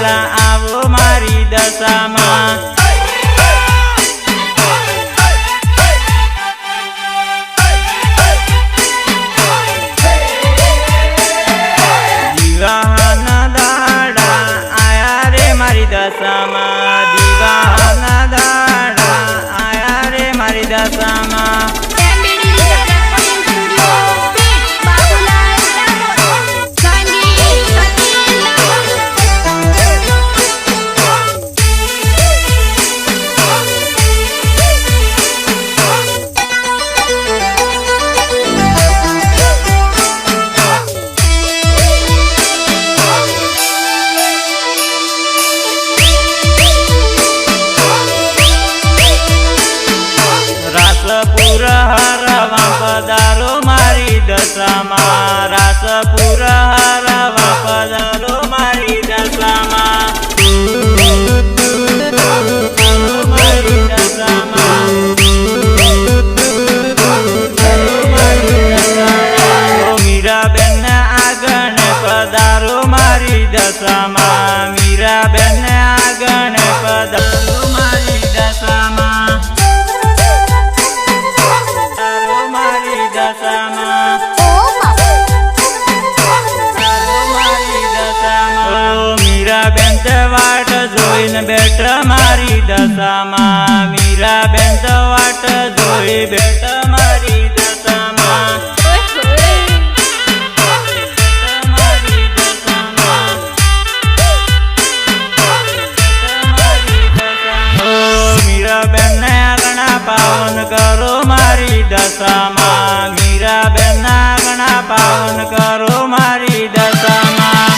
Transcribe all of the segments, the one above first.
વેલા આવો મારી દશામાં દીવાના દાડા આયા રે મારી દશામાં દીવાના દાડા આયા રે મારી દશામાં રાસપુર હરવા પધારો મારી દશામાં રાસપુર હરવા પધારો મારી દશામાં મારી દશામાં મીરાબેન આગળ પધારો મારી દશામાં મીરાબેન આગળ પધારો મારી દશામાં મીરાબેન વાટ જોઈને બેઠ મારી દશામાં મીરાબેન વાટ જોઈ બેઠ મારી દશામાં મીરાબેન ને આગણા પાવન કરો મારી દશામાં મીરાબેન આગણા પાવન કરો મારી દશામાં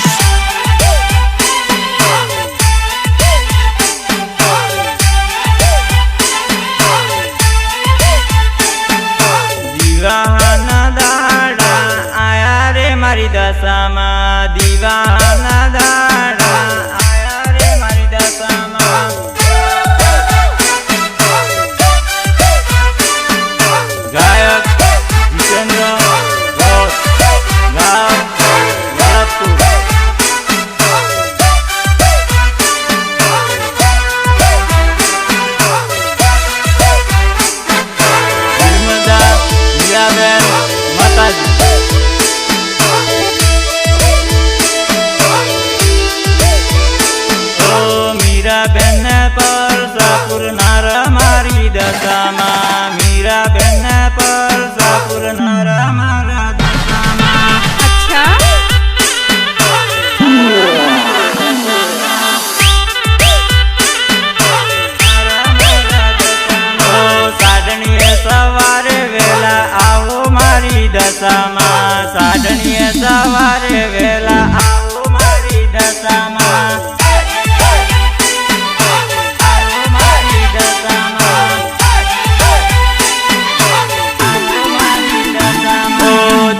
દીવાના દાડા આયા રે મારી દશામાં દીવાના દાડા આયા રે મારી દશામાં ગાયક જીતેન્દ્ર ગોત ગામ ભરતપુર નર્મદા મીરાબેન માતાજી ઓ મીરાબેન પરસાપુર નાર મારી દશામાં મીરાબેન પરસાપુર નાર મારા દશામાં સાડણીએ સવારે વેલા આવો મારી દશામાં સાડણીએ સવારે વેલા આવો મારી દશામાં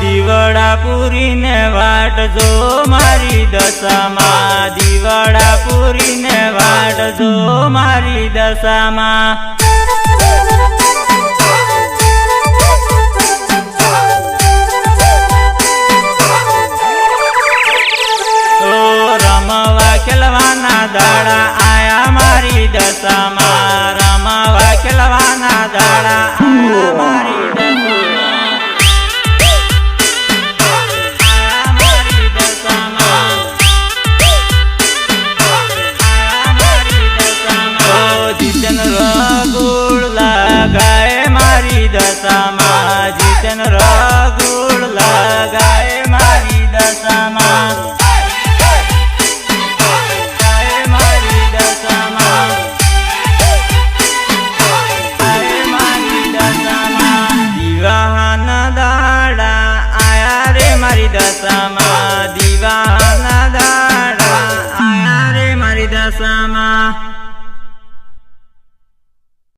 દીવડાપુરીને વાટ જો મારી દશામાં દીવડાપુરીને વાટ જો મારી દશામાં રમવા ખેલવાના દાડા આયા મારી દશામાં રમવા ખેલવાના દાડા આયા